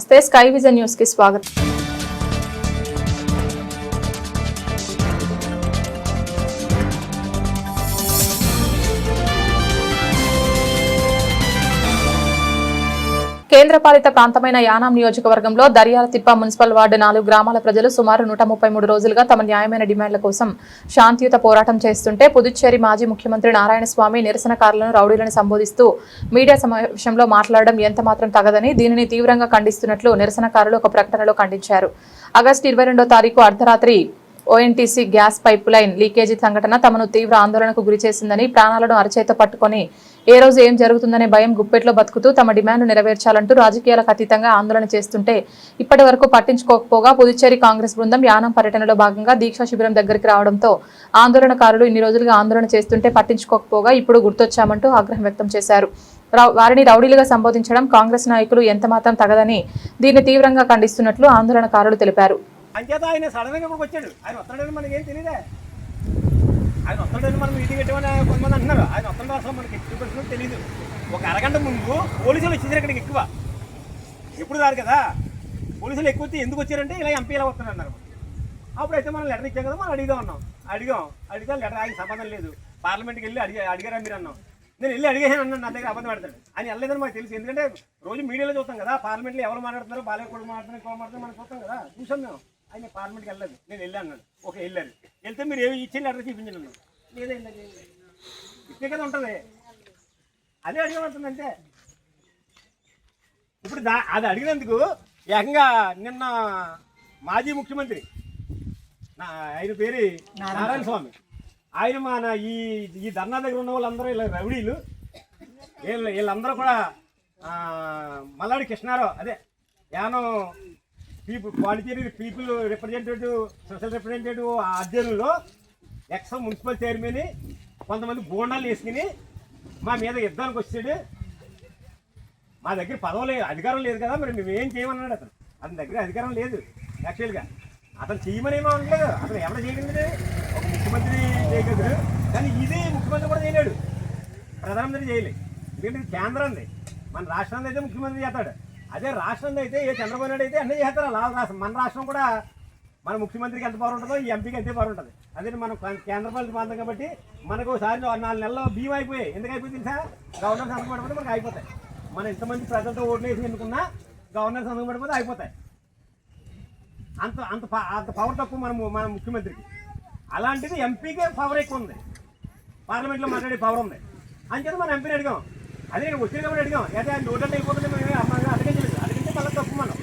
నమస్తే, sky vision news కి స్వాగతం. కేంద్రపాలిత ప్రాంతమైన యానాం నియోజకవర్గంలో దర్యాలతిప్ప మున్సిపల్ వార్డు 4 గ్రామాల ప్రజలు సుమారు 133 రోజులుగా తమ న్యాయమైన డిమాండ్ల కోసం శాంతియుత పోరాటం చేస్తుంటే పుదుచ్చేరి మాజీ ముఖ్యమంత్రి నారాయణస్వామి నిరసనకారులను రౌడీలను సంబోధిస్తూ మీడియా సమావేశంలో మాట్లాడడం ఎంతమాత్రం తగదని, దీనిని తీవ్రంగా ఖండిస్తున్నట్లు నిరసనకారులు ఒక ప్రకటనలో ఖండించారు. ఆగస్టు 22వ తారీఖు అర్ధరాత్రి ONGC gas pipe line leakage సంఘటన తమను తీవ్ర ఆందోళనకు గురిచేసిందని, ప్రాణాలను అరచేత పట్టుకొని ఏ రోజు ఏం జరుగుతుందనే భయం గుప్పెట్లో బతుకుతూ తమ డిమాండ్లు నెరవేర్చాలంటూ రాజకీయాలకు అతీతంగా ఆందోళన చేస్తుంటే ఇప్పటి వరకు పట్టించుకోకపోగా పుదుచ్చేరి కాంగ్రెస్ బృందం యానం పర్యటనలో భాగంగా దీక్షా శిబిరం దగ్గరికి రావడంతో ఆందోళనకారులు ఇన్ని రోజులుగా ఆందోళన చేస్తుంటే పట్టించుకోకపోగా ఇప్పుడు గుర్తొచ్చామంటూ ఆగ్రహం వ్యక్తం చేశారు. వారిని రౌడీలుగా సంబోధించడం కాంగ్రెస్ నాయకులు ఎంతమాత్రం తగదని, దీన్ని తీవ్రంగా ఖండిస్తున్నట్లు ఆందోళనకారులు తెలిపారు. అంచేత ఆయన సడన్ గా ఇక్కడికి వచ్చాడు. ఆయన వస్తాడని మనకేం తెలియదే. ఆయన వస్తాడని మనం మీటింగ్ పెట్టమని కొంతమంది అంటున్నారు. ఆయన వస్తాడు అసలు మనకి ఎప్పుడు పెట్టినట్టు తెలియదు. ఒక అరగంట ముందు పోలీసులు వచ్చేసారు ఇక్కడికి ఎక్కువ. ఎప్పుడు రారు కదా పోలీసులు ఎక్కువ వచ్చి ఎందుకు వచ్చారంటే ఇలా ఎంపీ ఇలా వస్తాడు అన్నారు. అప్పుడైతే మనం లెటర్ ఇచ్చాం కదా, మనం అడిగితే లెటర్ ఆయన సంబంధం లేదు. పార్లమెంట్కి వెళ్ళి అడిగారా మీరు అన్నాం. నేను వెళ్ళి అడిగాను అన్నాను, నా దగ్గర అబద్ధం పెడతాడు. ఆయన వెళ్ళలేదని మాకు తెలుసు. ఎందుకంటే రోజు మీడియాలో చూస్తాం కదా, పార్లమెంట్లో ఎవరు మాట్లాడుతున్నారో, బాలయ్య కూడా మాట్లాడుతున్నారు, ఎక్కువ మాట్లాడుతున్నారు, మనం చూస్తాం కదా, చూసాం మేము. ఆయన పార్లమెంట్కి వెళ్ళలేదు, నేను వెళ్ళాను అన్నాడు. ఓకే వెళ్ళాను. వెళ్తే మీరు ఏమి ఇచ్చిన లెటర్ చూపించండి అన్నాడు. లేదండి ఇచ్చే కదా ఉంటుంది, అదే అడిగమంటుంది అంతే. ఇప్పుడు అది అడిగినందుకు ఏకంగా నిన్న మాజీ ముఖ్యమంత్రి ఆయన పేరు నారాయణ స్వామి, ఆయన మన ఈ ధర్నా దగ్గర ఉన్న వాళ్ళందరూ ఇలా రౌడీలు, వీళ్ళందరూ కూడా మల్లాడి కృష్ణారావు అదే Yanam Pondicherry people representative social representative ఆధ్వర్యంలో ఎక్స్ మున్సిపల్ చైర్మన్ కొంతమంది బోండాలు వేసుకుని మా మీద యుద్ధానికి వచ్చాడు. మా దగ్గర పదవి లేదు, అధికారం లేదు కదా, మరి మేము ఏం చేయమన్నాడు. అతని దగ్గర అధికారం లేదు. యాక్చువల్గా అతను చేయమని ఏమో అనలేదు. అతను ఎవరు చేయగలిగింది? ఒక ముఖ్యమంత్రి చేయగలరు, కానీ ఇది ముఖ్యమంత్రి కూడా చేయలేడు, ప్రధానమంత్రి చేయలేదు. ఎందుకంటే కేంద్రంది, మన రాష్ట్రాన్ని అయితే ముఖ్యమంత్రి చేస్తాడు. అదే రాష్ట్రంలో అయితే ఏ చంద్రబాబు నాయుడు అయితే అన్నీ చేస్తారు. రాష్ట్రం మన రాష్ట్రం కూడా మన ముఖ్యమంత్రికి ఎంత పవర్ ఉంటుందో ఈ ఎంపీకి అంతే పవర్ ఉంటుంది. అదే మనం కేంద్రపాలిత ప్రాంతం కాబట్టి మనకు ఒకసారి 4 నెలల్లో బియ్యం అయిపోయాయి. ఎందుకు అయిపోయింది తెలుసా? గవర్నర్ సంతకం పడిపోతే మనకు అయిపోతాయి. మనం ఇంతమంది ప్రజలతో ఓట్లు వేసి ఎన్నుకున్నా గవర్నర్ సంతకం పడిపోతే అయిపోతాయి. అంత అంత అంత పవర్ తక్కువ మన ముఖ్యమంత్రికి. అలాంటిది ఎంపీకే పవర్ ఎక్కువ ఉంది, పార్లమెంట్లో మాట్లాడే పవర్ ఉంది. అంచేత మనం ఎంపీని అడిగాం. అదే నేను వచ్చిన కాబట్టి అడిగాం. అయితే ఆయన నోటంటే వెళ్ళిపోతుంటే మేము అమ్మాయి అడిగే తెలియదు. అడిగితే మళ్ళీ తప్పు మనం.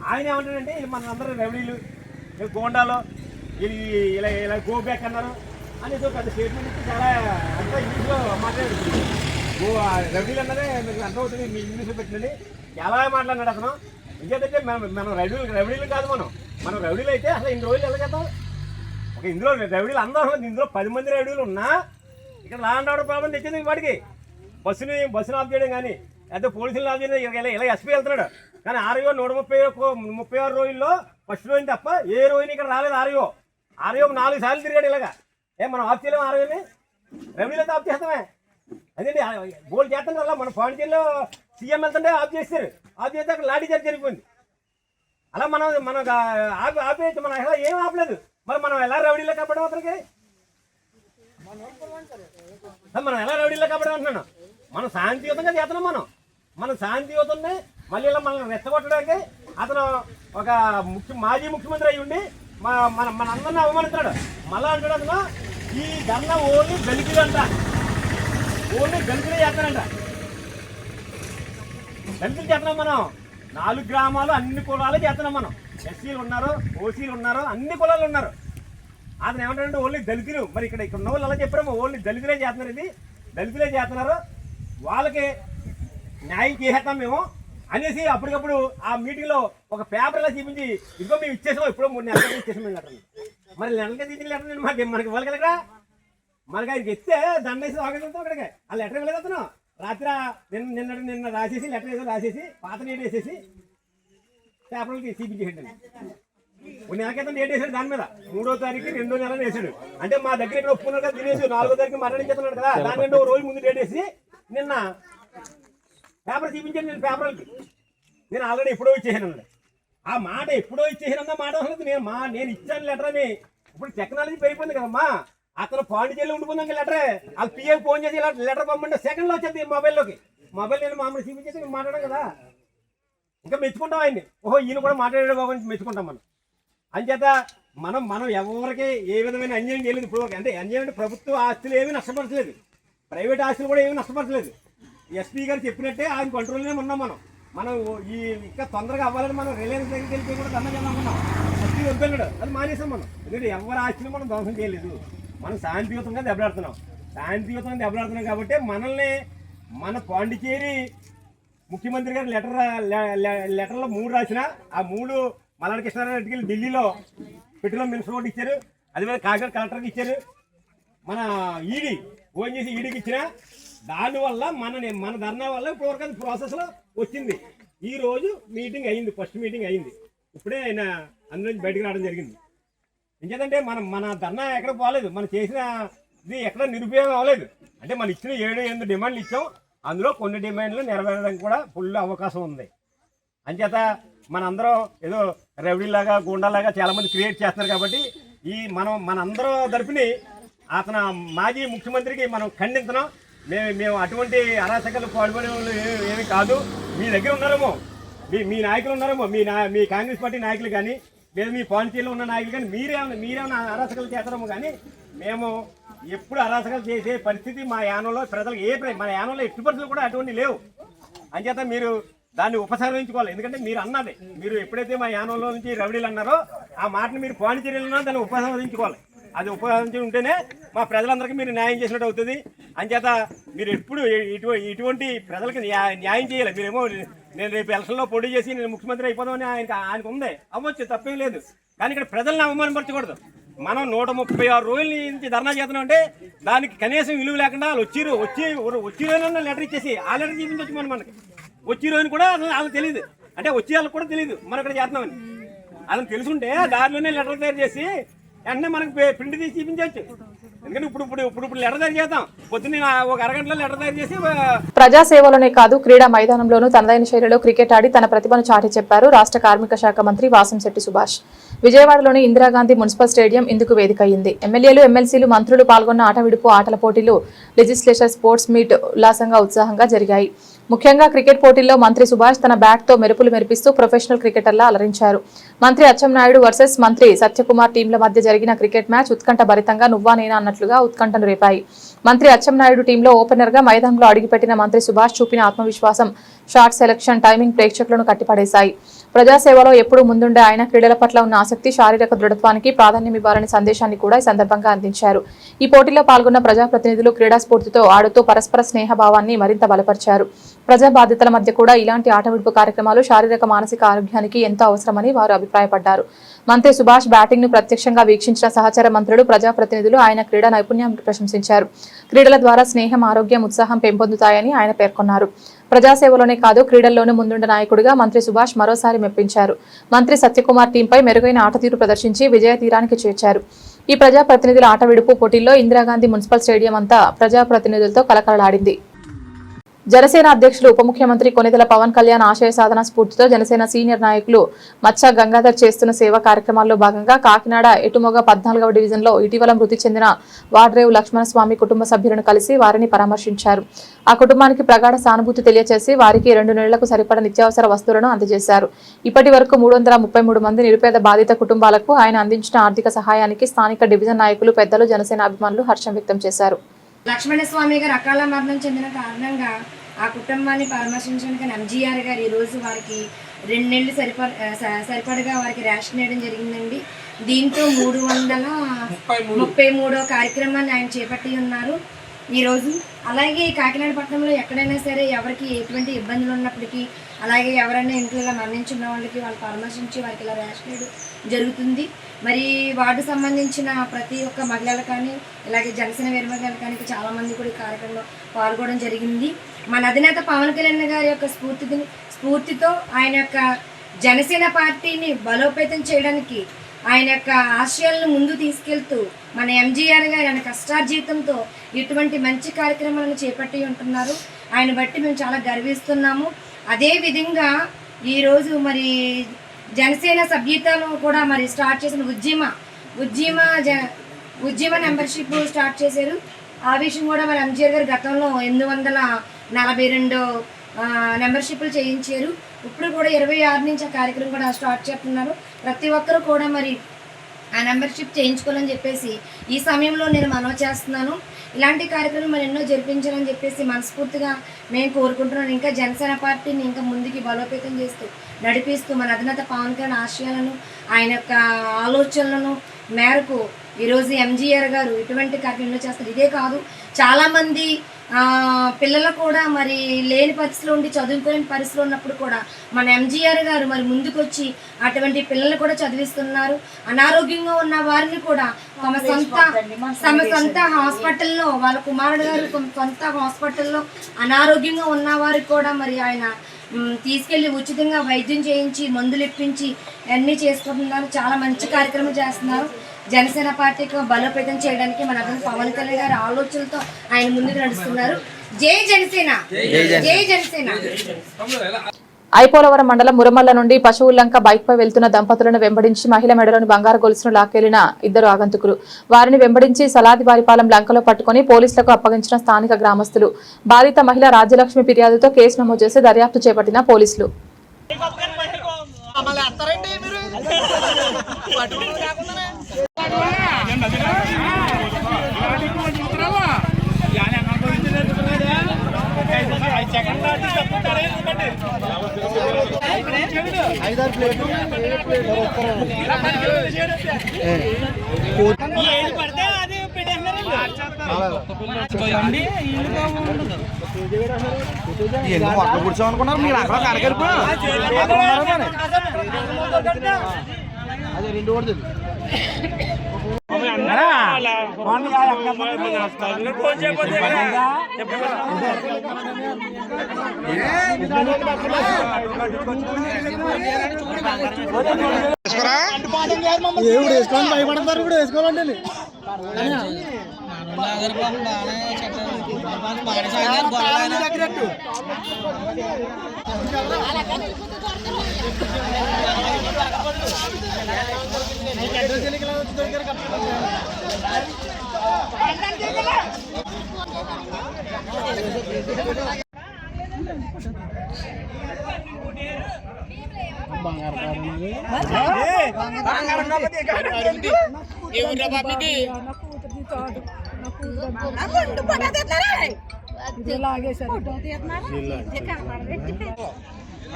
ఆయన ఏమంటాడంటే మన అందరూ రౌడీలు, గోండాలో ఇలా ఇలా గో బ్యాక్ అన్నారు అనేది పెద్ద స్టేట్మెంట్ ఇచ్చి చాలా అంతా ఇంగ్లీష్లో మాట్లాడాడు. రౌడీలు అన్నదే మీకు అర్థమవుతుంది, మీ ఇంగ్లీష్లో పెట్టినది ఎలా మాట్లాడినాడు అతను. ఇంకేంటంటే మనం రౌడీలు కాదు, మనం రౌడీలు అయితే అసలు ఇన్ని రోజులు ఎలా చేద్దాం. ఒక ఇందులో రౌడీలు అందరూ, ఇందులో 10 మంది రౌడీలు ఉన్నా ఇక్కడ లా అండ్ ఆర్డర్ ప్రాబ్లం తెచ్చింది వాడికి. బస్సును ఆఫ్ చేయడం కానీ, అయితే పోలీసులు ఆఫ్ చేయడం, ఇలా ఎస్పీ వెళ్తున్నాడు. కానీ ఆర్యో 136 రోజుల్లో ఫస్ట్ రోజు తప్ప ఏ రోజుని ఇక్కడ రాలేదు. ఆర్యో 4 సార్లు తిరిగాడు ఇలాగా. మనం ఆఫ్ చేయలేము ఆర్యోని? రెవెన్యూలో ఆఫ్ చేస్తామే. అదేంటి బోల్డ్ చేస్తాం కదా. మన పాండిచేరిలో సీఎం వెళ్తుంటే ఆఫ్ చేస్తారు. ఆఫ్ చేస్తే అక్కడ లాఠీ చార్జ్ జరిగిపోయింది. అలా మనం ఆపేయచ్చు. మనం ఎలా ఏం ఆపలేదు. మరి మనం ఎలా రౌడీలో కాపాడడం అతనికి? మనం ఎలా రౌడీలో కాపాడడం అంటున్నాను. మనం శాంతియుతంగా చేస్తున్నాం. మనం శాంతియుతంగా మళ్ళీ ఇలా మనల్ని రెచ్చగొట్టడానికి అతను ఒక మాజీ ముఖ్యమంత్రి అయ్యి ఉండి మన అందరినీ అవమానిస్తున్నాడు. మళ్ళా అంటాడు అతను ఈ ధర్నా ఓన్లీ దళితులు అంట, ఓన్లీ దళితులే చేస్తారంట. దళితులు చేస్తున్నాం మనం. 4 గ్రామాలు అన్ని కులాలు చేస్తున్నాం మనం. ఎస్సీలు ఉన్నారు, ఓసీలు ఉన్నారు, అన్ని కులాలు ఉన్నారు. అతను ఏమంటాడంటే ఓన్లీ దళితులు. మరి ఇక్కడ ఉన్న వాళ్ళు అలా చెప్పారు, ఓన్లీ దళితులే చేస్తున్నారు, ఇది దళితులే చేస్తున్నారు, వాళ్ళకి న్యాయం చేసేస్తాం మేము అనేసి అప్పటికప్పుడు ఆ మీటింగ్లో ఒక పేపర్ ఇలా చూపించి ఇదిగో మేము ఇచ్చేసాం, ఎప్పుడో 3 నెలలకి ఇచ్చేసాం లెటర్. మరి నెలకి తీసిన లెటర్ నేను మనకి ఇవ్వాలి కదా. మనకి ఆయనకి ఇస్తే దండేసి ఆగలుగుతాం. అక్కడికి ఆ లెటర్ ఇవ్వలేదు అతను. రాత్రి నిన్న రాసేసి లెటర్ ఏదో రాసేసి పాత డేట్ వేసేసి పేపర్లకి చూపించేయండి. 1 నెల క్రితం డేట్ వేసాడు దాని మీద. 3వ తారీఖు 2వ నెల వేసాడు. అంటే మా దగ్గర ఇక్కడ ఒప్పుకున్నారు కదా, తినేసి 4వ తారీఖు మరణించేస్తున్నాడు కదా, దాని 2 రోజు ముందు డేట్ వేసి నిన్న పేపర్ చూపించాను. నేను పేపర్లకి నేను ఆల్రెడీ ఎప్పుడో ఇచ్చేసాను. ఆ మాట ఎప్పుడో ఇచ్చేసానన్న మాట అసలు నేను ఇచ్చాను లెటర్ అని. ఇప్పుడు టెక్నాలజీ పెరిగిపోయింది కదమ్మా. అతను పాండిచేరిలో ఉండిపోయింది లెటరే. వాళ్ళు పిఏకి ఫోన్ చేసి ఇలా లెటర్ పంపండి, సెకండ్లో వచ్చేది మొబైల్లోకి. మొబైల్ నేను మామూలు చూపించేసి మేము మాట్లాడాం కదా. ఇంకా మెచ్చుకుంటాం ఆయన్ని. ఓహో ఈయన కూడా మాట్లాడే బాబు అని మెచ్చుకుంటాం మనం. అంచేత మనం ఎవరికి ఏ విధమైన అన్యాయం చేయలేదు ఇప్పుడు. అంటే అన్యాయం అంటే ప్రభుత్వ ఆస్తులు ఏమీ నష్టపరచలేదు, ప్రైవేట్ ఆస్తులు కూడా ఏమీ నష్టపరచలేదు. ఎస్పీ గారు చెప్పినట్టే ఆయన కంట్రోల్లోనే ఉన్నాం. మనం ఈ ఇంకా తొందరగా అవ్వాలని మనం రిలయన్స్ దగ్గరికి వెళ్ళి కూడా ధర్నా చేద్దామన్నాం. ఎస్పీ వద్దన్నాడు, అది మానేసాం మనం. ఎందుకంటే ఎవరి ఆస్తులు మనం ధ్వంసం చేయలేదు. మనం శాంతియుతంగా దెబ్బలాడుతున్నాం. శాంతియుతంగా దెబ్బలాడుతున్నాం కాబట్టి మనల్ని మన పాండిచేరి ముఖ్యమంత్రి గారు లెటర్లో 3 రాసిన ఆ 3 మల్లాడి కృష్ణారెడ్డికి వెళ్ళి ఢిల్లీలో పెట్రోలియం మినిస్టర్ కూడా ఇచ్చారు. అదేవిధంగా కాకినాడ కలెక్టర్కి ఇచ్చారు. మన ఫోన్ చేసి ఈడీకి ఇచ్చిన దానివల్ల మన ధర్నా వల్ల ఇప్పటివరకు అది ప్రాసెస్లో వచ్చింది. ఈరోజు మీటింగ్ అయింది, ఫస్ట్ మీటింగ్ అయింది. ఇప్పుడే ఆయన అందులో బయటకు రావడం జరిగింది. ఎందుకంటే మన ధర్నా ఎక్కడ పోలేదు, మనం చేసిన ఇది ఎక్కడ నిరుపయోగం అవ్వలేదు. అంటే మనం ఇచ్చిన 7-8 డిమాండ్లు ఇచ్చాం. అందులో కొన్ని డిమాండ్లు నెరవేరడానికి కూడా ఫుల్ అవకాశం ఉంది. అంచేత మనందరం ఏదో రౌడీలాగా గుండాలాగా చాలామంది క్రియేట్ చేస్తున్నారు కాబట్టి మనందరూ తరపుని అతను మాజీ ముఖ్యమంత్రికి మనం ఖండించడం. మేము అటువంటి అరాచకాలు పాల్పడే వాళ్ళు ఏమీ కాదు. మీ దగ్గర ఉన్నారేమో, మీ నాయకులు ఉన్నారేమో, మీ కాంగ్రెస్ పార్టీ నాయకులు కానీ లేదా మీ పాండిచేరిలో ఉన్న నాయకులు కానీ మీరేమైనా అరాచకాలు చేస్తారేమో. కానీ మేము ఎప్పుడు అరాచకాలు చేసే పరిస్థితి మా యానంలో ప్రజలకు మన యానంలో ఎట్టి పరిస్థితులు కూడా అటువంటి లేవు. అంచేత మీరు దాన్ని ఉపసంహరించుకోవాలి. ఎందుకంటే మీరు అన్నది, మీరు ఎప్పుడైతే మా యానంలో నుంచి రౌడీలు అన్నారో ఆ మాటను మీరు పాండిచేరిలో దాన్ని ఉపసంహరించుకోవాలి. అది ఉపసంహరించి ఉంటేనే మా ప్రజలందరికీ మీరు న్యాయం చేసినట్టు అవుతుంది. అంచేత మీరు ఎప్పుడు ఇటువంటి ప్రజలకు న్యాయం చేయాలి. మీరేమో నేను రేపు ఎలక్షన్లో పోటీ చేసి నేను ముఖ్యమంత్రి అయిపోదామని ఆయనకు ఉంది, అవ్వచ్చు, తప్పేం లేదు. కానీ ఇక్కడ ప్రజల్ని అవమానపరచకూడదు. మనం 136 రోజుల నుంచి ధర్నా చేస్తున్నాం అంటే దానికి కనీసం విలువ లేకుండా వాళ్ళు వచ్చి రోజున లెటర్ ఇచ్చేసి ఆ లెటర్ చూపించవచ్చు. మనకి వచ్చి రోజున కూడా వాళ్ళకి తెలియదు, అంటే వచ్చే వాళ్ళకి కూడా తెలియదు మనం ఇక్కడ చేస్తున్నామని. వాళ్ళని తెలుసుంటే దారిలోనే లెటర్ తయారు చేసి వెంటనే మనకి ప్రింట్ తీసి చూపించవచ్చు. ఎందుకంటే ఇప్పుడు లెటర్ తయారు చేద్దాం, పొద్దున్న ఒక అరగంటలో లెటర్ తయారు చేసి. ప్రజాసేవలోనే కాదు క్రీడా మైదానంలోనూ తనదైన శైలిలో క్రికెట్ ఆడి తన ప్రతిభను చాటి చెప్పారు రాష్ట్ర కార్మిక శాఖ మంత్రి వాసంశెట్టి సుభాష్. విజయవాడలోని ఇందిరాగాంధీ మున్సిపల్ స్టేడియం ఇందుకు వేదిక అయింది. ఎమ్మెల్యేలు, ఎమ్మెల్సీలు, మంత్రులు పాల్గొన్న ఆట విడుపు, ఆటల పోటీలు, లెజిస్లేచర్, స్పోర్ట్స్ మీట్ ఉత్సాహంగా జరిగాయి. ముఖ్యంగా క్రికెట్ పోటీల్లో మంత్రి సుభాష్ తన బ్యాట్ తో మెరుపులు మెరిపిస్తూ ప్రొఫెషనల్ క్రికెటర్లా అలరించారు. మంత్రి అచ్చెన్నాయుడు వర్సెస్ మంత్రి సత్యకుమార్ టీంల మధ్య జరిగిన క్రికెట్ మ్యాచ్ ఉత్కంఠ భరితంగా నువ్వా నేనా అన్నట్లుగా ఉత్కంఠను రేపాయి. మంత్రి అచ్చెన్నాయుడు టీంలో ఓపెనర్ గా మైదానంలో అడుగుపెట్టిన మంత్రి సుభాష్ చూపిన ఆత్మవిశ్వాసం, షాట్ సెలక్షన్, టైమింగ్ ప్రేక్షకులను కట్టిపడేశాయి. ప్రజాసేవలో ఎప్పుడూ ముందుండే ఆయన క్రీడల పట్ల ఉన్న ఆసక్తి, శారీరక దృఢత్వానికి ప్రాధాన్యమివ్వాలనే సందేశాన్ని కూడా ఈ సందర్భంగా అందించారు. ఈ పోటీలో పాల్గొన్న ప్రజాప్రతినిధులు క్రీడా స్ఫూర్తితో ఆడుతూ పరస్పర స్నేహభావాన్ని మరింత బలపరిచారు. ప్రజా బాధ్యతల మధ్య కూడా ఇలాంటి ఆట విడుపు కార్యక్రమాలు శారీరక మానసిక ఆరోగ్యానికి ఎంతో అవసరమని వారు అభిప్రాయపడ్డారు. మంత్రి సుభాష్ బ్యాటింగ్ ను ప్రత్యక్షంగా వీక్షించిన సహచర మంత్రులు, ప్రజాప్రతినిధులు ఆయన క్రీడా నైపుణ్యాన్ని ప్రశంసించారు. క్రీడల ద్వారా స్నేహం, ఆరోగ్యం, ఉత్సాహం పెంపొందుతాయని ఆయన పేర్కొన్నారు. ప్రజాసేవలోనే కాదు క్రీడల్లోనూ ముందుండే నాయకుడిగా మంత్రి సుభాష్ మరోసారి మెప్పించారు. మంత్రి సత్యకుమార్ టీంపై మెరుగైన ఆట తీరు ప్రదర్శించి విజయ తీరానికి చేర్చారు. ఈ ప్రజాప్రతినిధుల ఆట విడుపు పోటీల్లో ఇందిరాగాంధీ మున్సిపల్ స్టేడియం అంతా ప్రజాప్రతినిధులతో కలకలలాడింది. జనసేన అధ్యక్షులు, ఉప ముఖ్యమంత్రి కొణిదెల పవన్ కళ్యాణ్ ఆశయ సాధన స్ఫూర్తితో జనసేన సీనియర్ నాయకులు మచ్చ గంగాధర్ చేస్తున్న సేవా కార్యక్రమాల్లో భాగంగా కాకినాడ ఎటుమొగ 14వ డివిజన్లో ఇటీవల మృతి చెందిన వాడ్రేవు లక్ష్మణస్వామి కుటుంబ సభ్యులను కలిసి వారిని పరామర్శించారు. ఆ కుటుంబానికి ప్రగాఢ సానుభూతి తెలియజేసి వారికి 2 నెలలకు సరిపడ నిత్యావసర వస్తువులను అందజేశారు. ఇప్పటి వరకు 333 మంది నిరుపేద బాధిత కుటుంబాలకు ఆయన అందించిన ఆర్థిక సహాయానికి స్థానిక డివిజన్ నాయకులు, పెద్దలు, జనసేన అభిమానులు హర్షం వ్యక్తం చేశారు. లక్ష్మణస్వామి గారు అకాల మరణం చెందిన కారణంగా ఆ కుటుంబాన్ని పరామర్శించడానికి ఎంజీఆర్ గారు ఈరోజు వారికి 2 నెలలు సరిపడగా వారికి రేషన్ వేయడం జరిగిందండి. దీంతో 333వ కార్యక్రమాన్ని ఆయన చేపట్టి ఉన్నారు ఈరోజు. అలాగే కాకినాడ పట్టణంలో ఎక్కడైనా సరే ఎవరికి ఎటువంటి ఇబ్బందులు ఉన్నప్పటికీ, అలాగే ఎవరైనా ఇంట్లో ఇలా మరణించిన వాళ్ళకి వాళ్ళు పరామర్శించి వారికి ఇలా రేషన్ వేయడం జరుగుతుంది. మరి వార్డు సంబంధించిన ప్రతి ఒక్క మహిళలు కానీ, ఇలాగే జనసేన వీరమహిళలు కానీ చాలామంది కూడా ఈ కార్యక్రమంలో పాల్గొనడం జరిగింది. మన అధినేత పవన్ కళ్యాణ్ గారి యొక్క స్ఫూర్తితో ఆయన యొక్క జనసేన పార్టీని బలోపేతం చేయడానికి, ఆయన యొక్క ఆశయాలను ముందు తీసుకెళ్తూ మన ఎంజీఆర్ గారు ఆయన కష్టార్జితంతో ఇటువంటి మంచి కార్యక్రమాలను చేపట్టి ఉంటున్నారు. ఆయన బట్టి మేము చాలా గర్విస్తున్నాము. అదేవిధంగా ఈరోజు మరి జనసేన సభ్యతను కూడా మరి స్టార్ట్ చేసిన ఉద్యమ మెంబర్షిప్ స్టార్ట్ చేశారు. ఆ విషయం కూడా మరి ఎంజీఆర్ గారు గతంలో 842 మెంబర్షిప్లు చేయించారు. ఇప్పుడు కూడా 26 నుంచి ఆ కార్యక్రమం కూడా స్టార్ట్ చేస్తున్నారు. ప్రతి ఒక్కరూ కూడా మరి ఆ మెంబర్షిప్ చేయించుకోవాలని చెప్పేసి ఈ సమయంలో నేను మనవి చేస్తున్నాను. ఇలాంటి కార్యక్రమం మరి ఎన్నో జరిపించాలని చెప్పేసి మనస్ఫూర్తిగా మేము కోరుకుంటున్నాను. ఇంకా జనసేన పార్టీని ఇంకా ముందుకి బలోపేతం చేస్తూ నడిపిస్తూ మన అధినేత పవన్ కళ్యాణ్ ఆశయాలను ఆయన యొక్క ఆలోచనలను మేరకు ఈరోజు ఎంజీఆర్ గారు ఇటువంటి కార్యక్రమంలో చేస్తారు. ఇదే కాదు, చాలామంది పిల్లలు కూడా మరి లేని పరిస్థితిలో ఉండి చదువుకోలేని పరిస్థితిలో ఉన్నప్పుడు కూడా మన ఎంజీఆర్ గారు మరి ముందుకొచ్చి అటువంటి పిల్లలు కూడా చదివిస్తున్నారు. అనారోగ్యంగా ఉన్న వారిని కూడా తమ సొంత హాస్పిటల్లో వాళ్ళ కుమారుడు గారు సొంత హాస్పిటల్లో అనారోగ్యంగా ఉన్న వారికి కూడా మరి ఆయన తీసుకెళ్ళి ఉచితంగా వైద్యం చేయించి మందులు ఇప్పించి అన్నీ చేసుకుంటున్నారు. చాలా మంచి కార్యక్రమం చేస్తున్నారు. జనసేన పార్టీకి బలోపేతం చేయడానికి మన అతను పవన్ కళ్యాణ్ గారి ఆలోచనలతో ఆయన ముందుకు నడుస్తున్నారు. జై జనసేన, జై జనసేన. ఐపోలవరం మండలం మురమల్ల నుండి పశువుల్లంక బైక్పై వెళ్తున్న దంపతులను వెంబడించి మహిళ మెడలోని బంగారు గొలుసును లాక్కెళ్లిన 2 ఆగంతుకులు. వారిని వెంబడించి సలాదివారిపాలెం లంకలో పట్టుకుని పోలీసులకు అప్పగించిన స్థానిక గ్రామస్తులు. బాధిత మహిళ రాజ్యలక్ష్మి ఫిర్యాదుతో కేసు నమోదు చేసి దర్యాప్తు చేపట్టిన పోలీసులు. అక్కడ కూర్చోమనుకున్నారు మీరు, అక్కడ కనకరిపో అదే 2 ఓడి వేసుకోవాలని భయపడతారు. ఇప్పుడు వేసుకోవాలంటే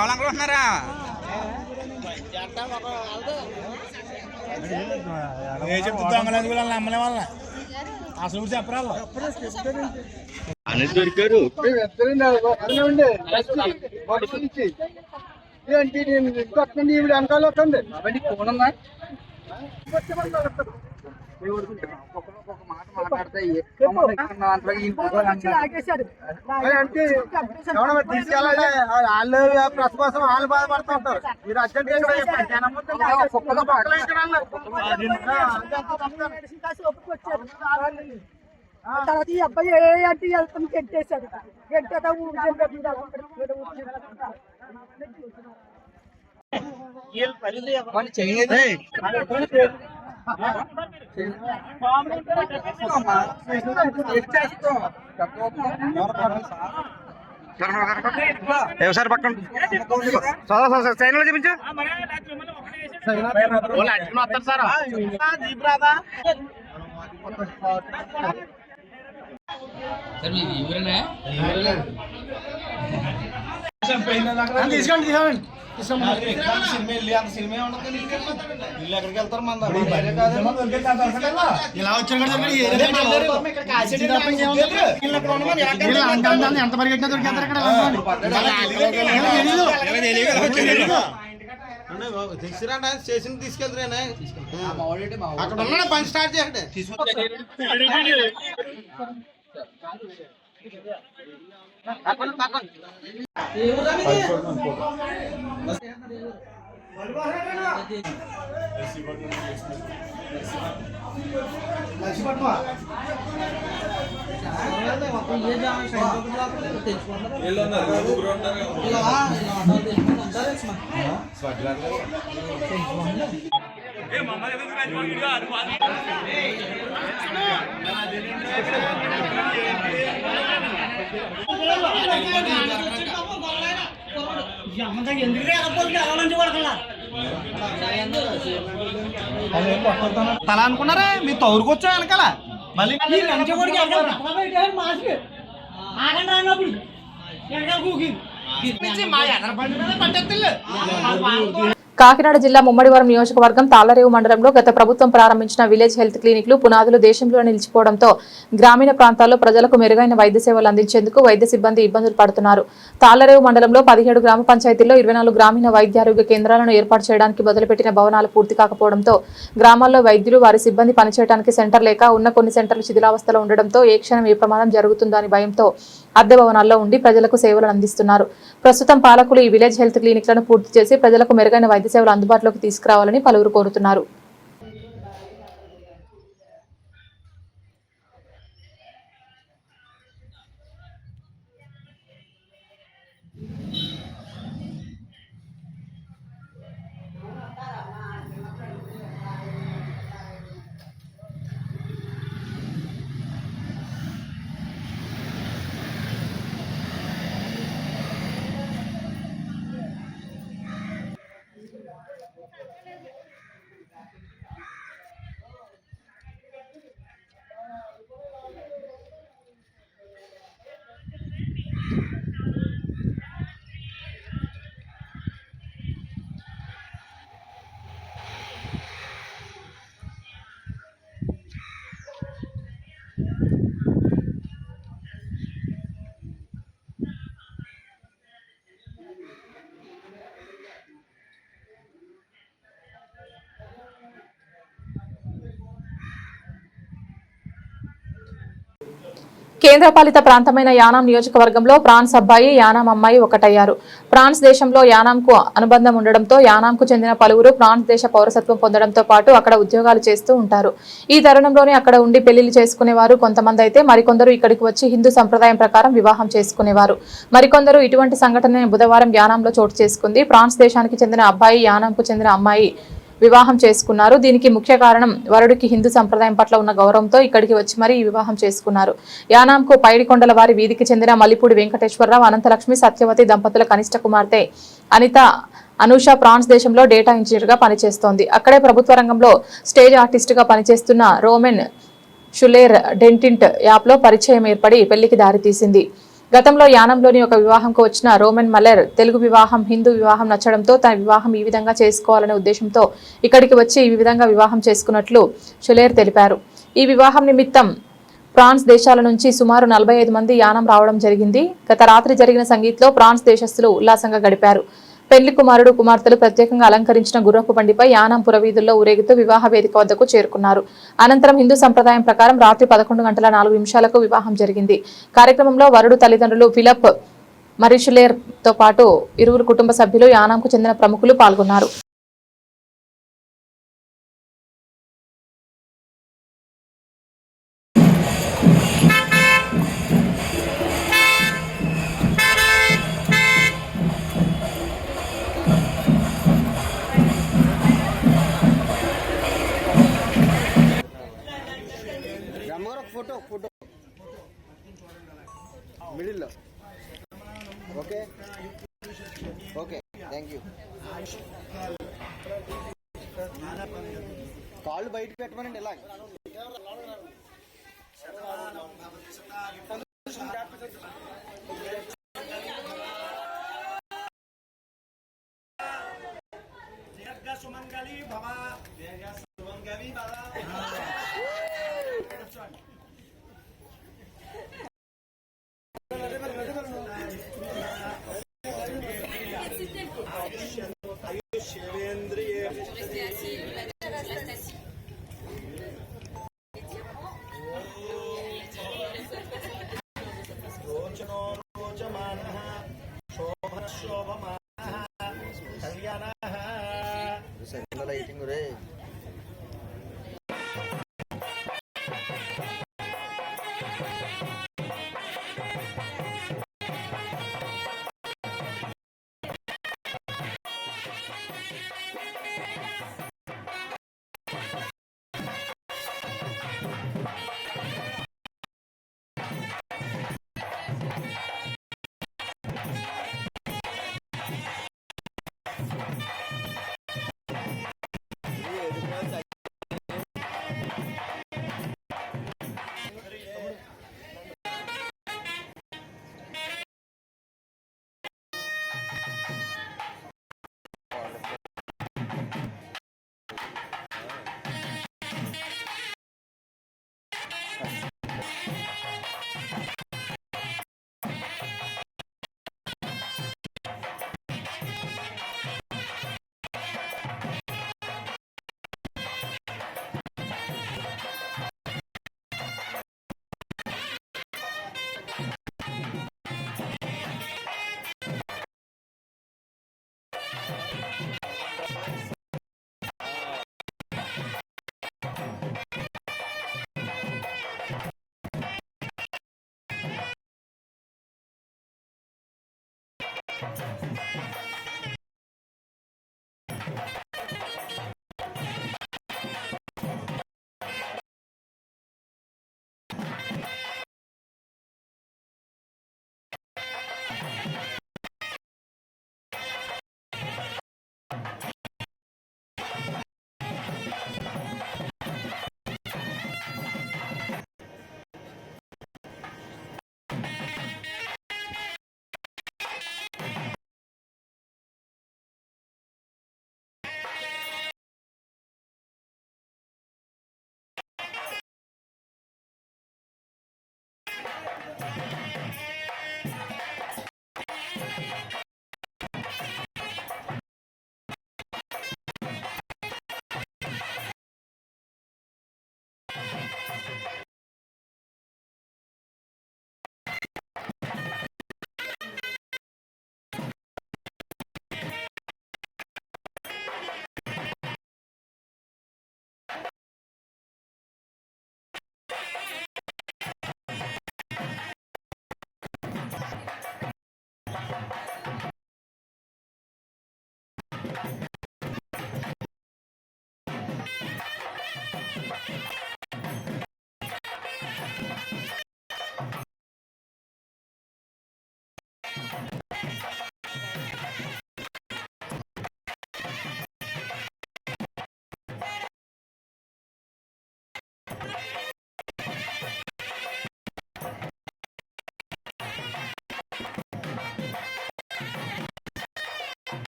అలాగనుకుంటున్నారా? నమ్మలే వాళ్ళ అసలు చెప్పరా అని దొరికారు. ఏంటి వస్తుంది ఈవిడ వెనకాల వస్తుంది అవన్నీ ఫోన్ మాట మాట్లాడతాయి. తీసుకెళ్ళాలి వాళ్ళు ప్రెస్ కోసం వాళ్ళు బాధపడుతూ ఉంటారు. మీరు అర్జెంట్ తర్వాత ఈ అబ్బాయి ఏ అంటే వెళ్తాం గెట్టేశాడు. గెట్టేదా ఒకసారి పక్కన సైన్లో చూపించు. తీసుకోండి సినిమా ఎక్కడికి వెళ్తారు మన ఇలా వచ్చారు. ఎంత పరిగెట్టినా దొరికేస్తారు ఇక్కడ. స్టేషన్ తీసుకెళ్తానే అక్కడ ఉన్నా పని స్టార్ట్ చేయండి. తెలుసుకుంటారు తల అనుకున్నారా మీ తౌరుకొచ్చా వెనకాల మళ్ళీ మా ఎదర బండి మీద పట్టేస్తుంది. కాకినాడ జిల్లా ముమ్మడివరం నియోజకవర్గం తాళ్లరేవు మండలంలో గత ప్రభుత్వం ప్రారంభించిన విలేజ్ హెల్త్ క్లినిక్లు పునాదులు దేశంలో నిలిచిపోవడంతో గ్రామీణ ప్రాంతాల్లో ప్రజలకు మెరుగైన వైద్య సేవలు అందించేందుకు వైద్య సిబ్బంది ఇబ్బందులు పడుతున్నారు. తాళ్లరేవు మండలంలో 17 గ్రామ పంచాయతీల్లో 24 గ్రామీణ వైద్యారోగ్య కేంద్రాలను ఏర్పాటు చేయడానికి మొదలుపెట్టిన భవనాలు పూర్తి కాకపోవడంతో గ్రామాల్లో వైద్యులు వారి సిబ్బంది పనిచేయడానికి సెంటర్ లేక ఉన్న కొన్ని సెంటర్లు శిథిలావస్థలో ఉండడంతో ఏ క్షణం ఏ ప్రమాదం జరుగుతుందో అని భయంతో అద్దె భవనాల్లో ఉండి ప్రజలకు సేవలు అందిస్తున్నారు. ప్రస్తుతం పాలకులు ఈ విలేజ్ హెల్త్ క్లినిక్లను పూర్తి చేసి ప్రజలకు మెరుగైన వైద్య సేవలు అందుబాటులోకి తీసుకురావాలని పలువురు కోరుతున్నారు. కేంద్రపాలిత ప్రాంతమైన యానాం నియోజకవర్గంలో ఫ్రాన్స్ అబ్బాయి యానాం అమ్మాయి ఒకటయ్యారు. ఫ్రాన్స్ దేశంలో యానాంకు అనుబంధం ఉండడంతో యానాంకు చెందిన పలువురు ఫ్రాన్స్ దేశ పౌరసత్వం పొందడంతో పాటు అక్కడ ఉద్యోగాలు చేస్తూ ఉంటారు. ఈ తరుణంలోనే అక్కడ ఉండి పెళ్లిళ్లు చేసుకునేవారు కొంతమంది అయితే మరికొందరు ఇక్కడికి వచ్చి హిందూ సంప్రదాయం ప్రకారం వివాహం చేసుకునేవారు. మరికొందరు ఇటువంటి సంఘటన బుధవారం యానాంలో చోటు చేసుకుంది. ఫ్రాన్స్ దేశానికి చెందిన అబ్బాయి యానాంకు చెందిన అమ్మాయి వివాహం చేసుకున్నారు. దీనికి ముఖ్య కారణం వరుడికి హిందూ సంప్రదాయం పట్ల ఉన్న గౌరవంతో ఇక్కడికి వచ్చి మరీ ఈ వివాహం చేసుకున్నారు. యానాంకు పైడికొండల వారి వీధికి చెందిన మల్లిపూడి వెంకటేశ్వరరావు, అనంతలక్ష్మి, సత్యవతి దంపతుల కనిష్ట కుమార్తె అనిత అనూష ఫ్రాన్స్ దేశంలో డేటా ఇంజనీర్ గా పనిచేస్తోంది. అక్కడే ప్రభుత్వ రంగంలో స్టేజ్ ఆర్టిస్ట్ గా పనిచేస్తున్న రోమెన్ షులేర్ డెంటింట్ యాప్ లో పరిచయం ఏర్పడి పెళ్లికి దారితీసింది. గతంలో యానంలోని ఒక వివాహంకు వచ్చిన రోమెన్ మల్లెర్ తెలుగు వివాహం హిందూ వివాహం నచ్చడంతో తన వివాహం ఈ విధంగా చేసుకోవాలనే ఉద్దేశంతో ఇక్కడికి వచ్చి ఈ విధంగా వివాహం చేసుకున్నట్లు షులేర్ తెలిపారు. ఈ వివాహం నిమిత్తం ఫ్రాన్స్ దేశాల నుంచి సుమారు 45 మంది యానం రావడం జరిగింది. గత రాత్రి జరిగిన సంగీత్లో ఫ్రాన్స్ దేశస్థులు ఉల్లాసంగా గడిపారు. పెళ్లి కుమారుడు కుమార్తెలు ప్రత్యేకంగా అలంకరించిన గుర్రపు బండిపై యానాం పురవీధుల్లో ఊరేగుతూ వివాహ వేదిక వద్దకు చేరుకున్నారు. అనంతరం హిందూ సంప్రదాయం ప్రకారం రాత్రి 11:04 వివాహం జరిగింది. కార్యక్రమంలో వరుడు తల్లిదండ్రులు ఫిలిప్ మరిషులేర్ తో పాటు ఇరువురు కుటుంబ సభ్యులు, యానాంకు చెందిన ప్రముఖులు పాల్గొన్నారు. Photo photo middle okay okay thank you కాళ్ళు బయట పెట్టమనండి ఇలా సుమంగళి భవ సుమంగళి భవ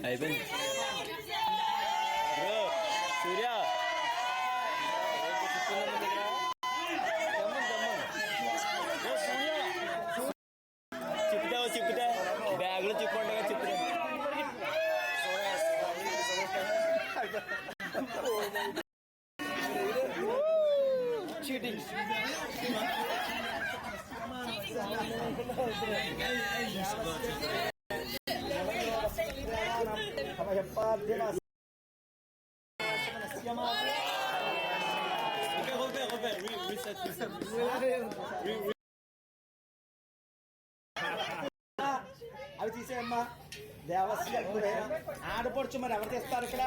అయిపోయింది సూర్య చిప్పుతే బ్యాగ్ లో చిప్పుండగా చిప్పుతే చీటింగ్ అవి తీసేయమ్మా దేవస్య ఆడపడుచు మరి ఎవరు తెస్తారు ఇక్కడ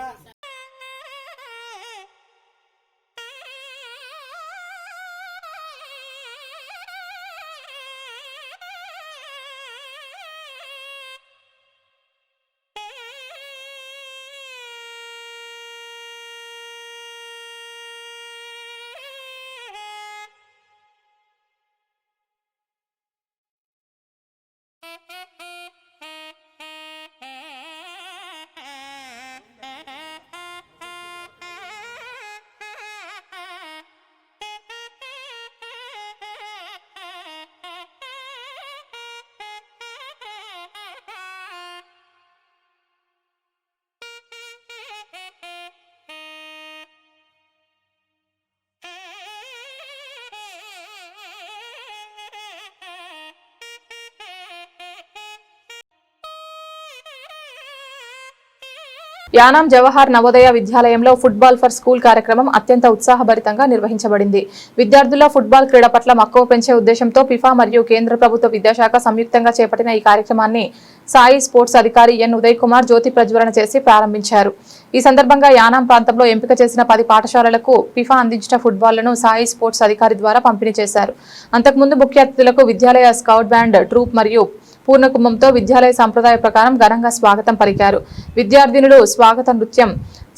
యానాం జవహర్ నవోదయ విద్యాలయంలో ఫుట్బాల్ ఫర్ స్కూల్ కార్యక్రమం అత్యంత ఉత్సాహభరితంగా నిర్వహించబడింది. విద్యార్థుల ఫుట్బాల్ క్రీడ పట్ల మక్కువ పెంచే ఉద్దేశంతో ఫిఫా మరియు కేంద్ర ప్రభుత్వ విద్యాశాఖ సంయుక్తంగా చేపట్టిన ఈ కార్యక్రమాన్ని సాయి స్పోర్ట్స్ అధికారి ఎన్ ఉదయ్ కుమార్ జ్యోతి ప్రజ్వలన చేసి ప్రారంభించారు. ఈ సందర్భంగా యానాం ప్రాంతంలో ఎంపిక చేసిన 10 పాఠశాలలకు ఫిఫా అందించిన ఫుట్బాల్లను సాయి స్పోర్ట్స్ అధికారి ద్వారా పంపిణీ చేశారు. అంతకుముందు ముఖ్య అతిథులకు విద్యాలయ స్కౌట్ బ్యాండ్ ట్రూప్ మరియు పూర్ణకుంభంతో విద్యాలయ సంప్రదాయ ప్రకారం ఘనంగా స్వాగతం పలికారు. విద్యార్థినులు స్వాగత నృత్యం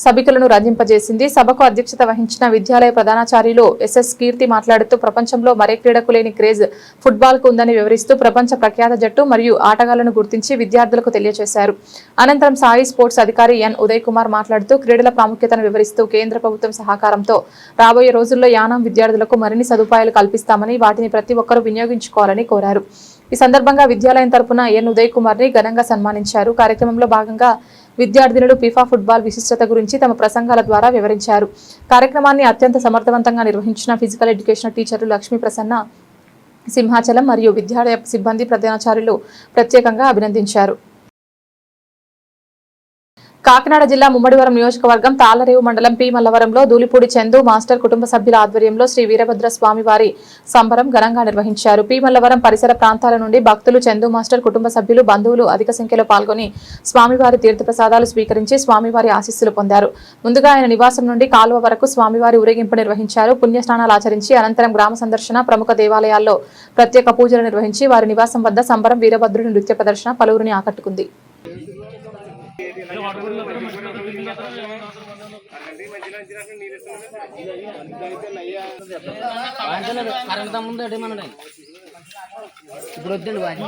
సభికులను రంజింపజేసింది. సభకు అధ్యక్షత వహించిన విద్యాలయ ప్రధానాచార్యులు ఎస్ఎస్ కీర్తి మాట్లాడుతూ ప్రపంచంలో మరే క్రీడకు లేని క్రేజ్ ఫుట్బాల్ కు ఉందని వివరిస్తూ ప్రపంచ ప్రఖ్యాత జట్టు మరియు ఆటగాళ్లను గుర్తించి విద్యార్థులకు తెలియజేశారు. అనంతరం సాయి స్పోర్ట్స్ అధికారి ఎన్ ఉదయ్ కుమార్ మాట్లాడుతూ క్రీడల ప్రాముఖ్యతను వివరిస్తూ కేంద్ర ప్రభుత్వం సహకారంతో రాబోయే రోజుల్లో యానాం విద్యార్థులకు మరిన్ని సదుపాయాలు కల్పిస్తామని వాటిని ప్రతి ఒక్కరూ వినియోగించుకోవాలని కోరారు. ఈ సందర్భంగా విద్యాలయం తరపున ఎన్ ఉదయ్ కుమార్ ని ఘనంగా సన్మానించారు. కార్యక్రమంలో భాగంగా విద్యార్థినులు ఫిఫా ఫుట్బాల్ విశిష్టత గురించి తమ ప్రసంగాల ద్వారా వివరించారు. కార్యక్రమాన్ని అత్యంత సమర్థవంతంగా నిర్వహించిన ఫిజికల్ ఎడ్యుకేషన్ టీచర్లు లక్ష్మీ ప్రసన్న, సింహాచలం మరియు విద్యాలయ సిబ్బంది ప్రధానాచార్యులు ప్రత్యేకంగా అభినందించారు. కాకినాడ జిల్లా ముమ్మడివరం నియోజకవర్గం తాళ్లరేవు మండలం పి మల్లవరంలో ధూళిపూడి చందు మాస్టర్ కుటుంబ సభ్యుల ఆధ్వర్యంలో శ్రీ వీరభద్ర స్వామి వారి సంబరం ఘనంగా నిర్వహించారు. పి మల్లవరం పరిసర ప్రాంతాల నుండి భక్తులు చందు మాస్టర్ కుటుంబ సభ్యులు బంధువులు అధిక సంఖ్యలో పాల్గొని స్వామివారి తీర్థప్రసాదాలు స్వీకరించి స్వామివారి ఆశీస్సులు పొందారు. ముందుగా ఆయన నివాసం నుండి కాలువ వరకు స్వామివారి ఊరేగింపు నిర్వహించారు. పుణ్యస్నానాలు ఆచరించి అనంతరం గ్రామ సందర్శన, ప్రముఖ దేవాలయాల్లో ప్రత్యేక పూజలు నిర్వహించి వారి నివాసం వద్ద సంబరం వీరభద్రుని నృత్య ప్రదర్శన పలువురిని ఆకట్టుకుంది. ఇప్పుడు వద్దండి వాటి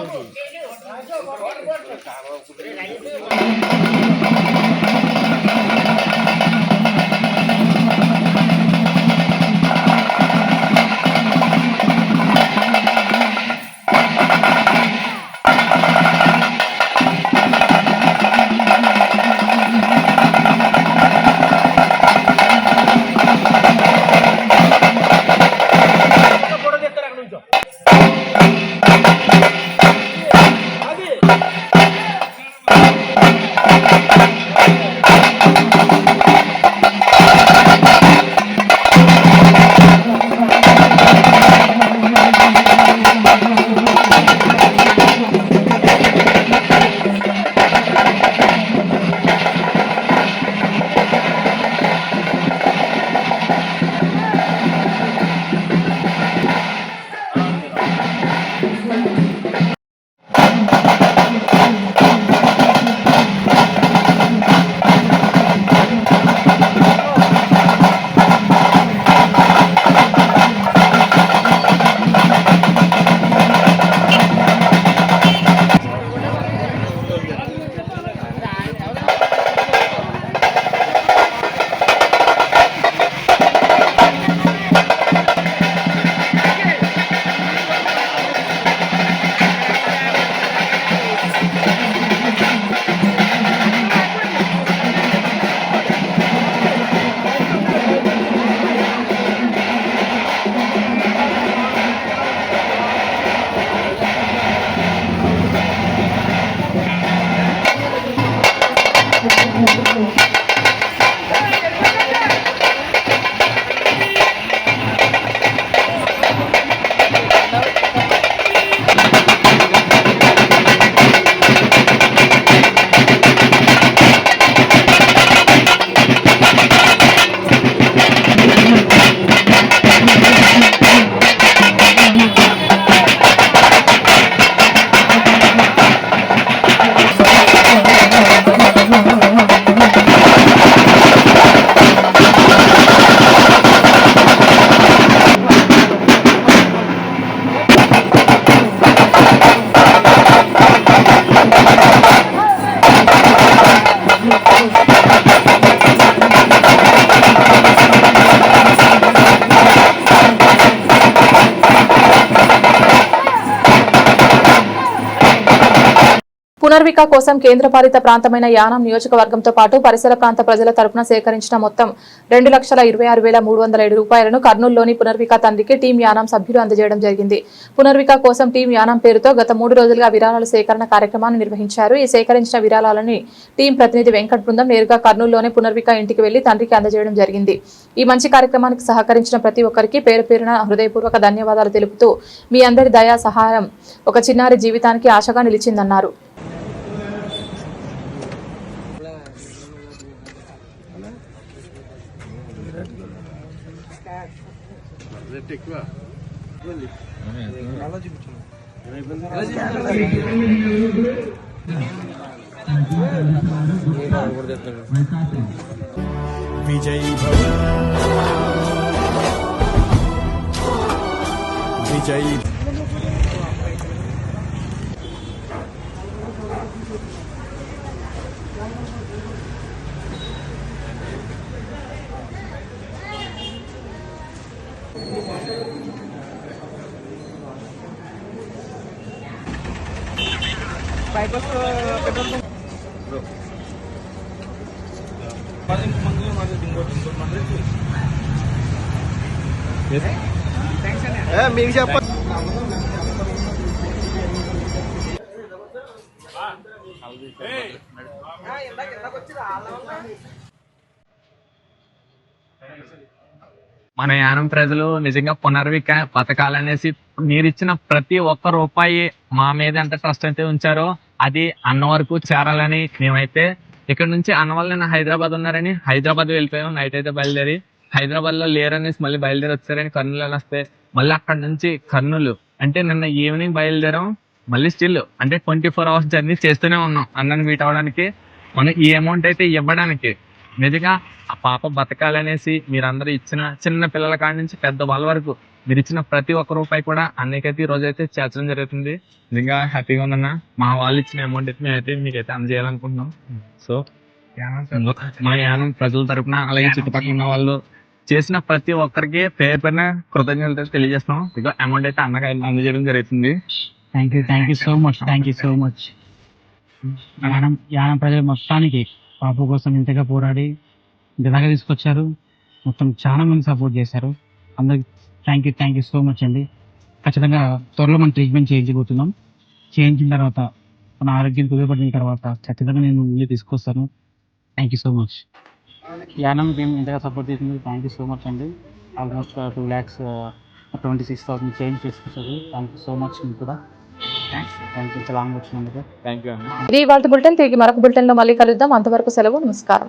పునర్విక కోసం కేంద్రపాలిత ప్రాంతమైన యానాం నియోజకవర్గంతో పాటు పరిసర ప్రాంత ప్రజల తరపున సేకరించిన మొత్తం 2,26,307 రూపాయలను కర్నూలులోని పునర్విక తండ్రికి టీం యానాం సభ్యులు అందజేయడం జరిగింది. పునర్విక కోసం టీం యానాం పేరుతో గత 3 రోజులుగా విరాళాల సేకరణ కార్యక్రమాన్ని నిర్వహించారు. ఈ సేకరించిన విరాళాలని టీం ప్రతినిధి వెంకట్ బృందం నేరుగా కర్నూలులోని పునర్విక ఇంటికి వెళ్లి తండ్రికి అందజేయడం జరిగింది. ఈ మంచి కార్యక్రమానికి సహకరించిన ప్రతి ఒక్కరికి పేరు పేరున హృదయపూర్వక ధన్యవాదాలు తెలుపుతూ మీ అందరి దయా సహాయం ఒక చిన్నారి జీవితానికి ఆశగా నిలిచిందన్నారు. విజయ్ భవ విజయ్ మీకు చెప్పండి. మన యానం ప్రజలు నిజంగా పునర్విక బతకాలనేసి మీరిచ్చిన ప్రతి ఒక్క రూపాయి మా మీద ఎంత ట్రస్ట్ అయితే ఉంచారో అది అన్న వరకు చేరాలని మేమైతే ఇక్కడ నుంచి అన్న వల్ల నేను హైదరాబాద్ ఉన్నారని హైదరాబాద్ వెళ్ళిపోయాం. నైట్ అయితే బయలుదేరి హైదరాబాద్ లో లేరనేసి మళ్ళీ బయలుదేరి వచ్చారని కర్నూలు వస్తే మళ్ళీ అక్కడ నుంచి కర్నూలు అంటే నిన్న ఈవినింగ్ బయలుదేరాం. మళ్ళీ స్టిల్ అంటే 24 hours జర్నీ చేస్తూనే ఉన్నాం అన్నని మీట్ అవ్వడానికి, మనకి ఈ అమౌంట్ అయితే ఇవ్వడానికి. నిజంగా ఆ పాప బతకాలనేసి మీరందరూ ఇచ్చిన చిన్న పిల్లల కాడి నుంచి పెద్ద వాళ్ళ వరకు మీరు ఇచ్చిన ప్రతి ఒక్క రూపాయి కూడా అన్నకైతే ఈ రోజు అయితే చేర్చడం జరుగుతుంది. నిజంగా హ్యాపీగా ఉందన్న. మా వాళ్ళు ఇచ్చిన అమౌంట్ అయితే మేమైతే మీకైతే అందజేయాలనుకుంటున్నాం. సో మా యానం ప్రజల తరపున అలాగే చుట్టుపక్కల ఉన్న వాళ్ళు చేసిన ప్రతి ఒక్కరికి పేరు పైన కృతజ్ఞతలు తెలియజేస్తున్నాం. ఇక అమౌంట్ అయితే అన్నగా అందజేయడం జరుగుతుంది. Thank you so much. Yanam ప్రజలు మొత్తానికి పాప కోసం ఇంతగా పోరాడి ఇంతదాకా తీసుకొచ్చారు. మొత్తం చాలా మంది సపోర్ట్ చేశారు. అందరికి థ్యాంక్ యూ సో మచ్ అండి. ఖచ్చితంగా త్వరలో మనం ట్రీట్మెంట్ చేయించబోతున్నాం. చేయించిన తర్వాత మన ఆరోగ్యం కుదురుపడిన తర్వాత ఖచ్చితంగా నేను ముందు తీసుకొస్తాను. Thank you so much. Yanam మేము ఇంతగా సపోర్ట్ చేసింది థ్యాంక్ యూ సో మచ్ అండి. ఆల్మోస్ట్ 2,26,000 చేంజ్ తీసుకొచ్చారు. థ్యాంక్ యూ సో మచ్ మీకు కూడా. Thank you. చాలా వచ్చినందుకు థ్యాంక్ యూ అన్న. ఇది ఇవాళ బులెటిన్. తిరిగి మరొక బులెటిన్ లో మళ్ళీ కలుద్దాం. అంతవరకు సెలవు. నమస్కారం.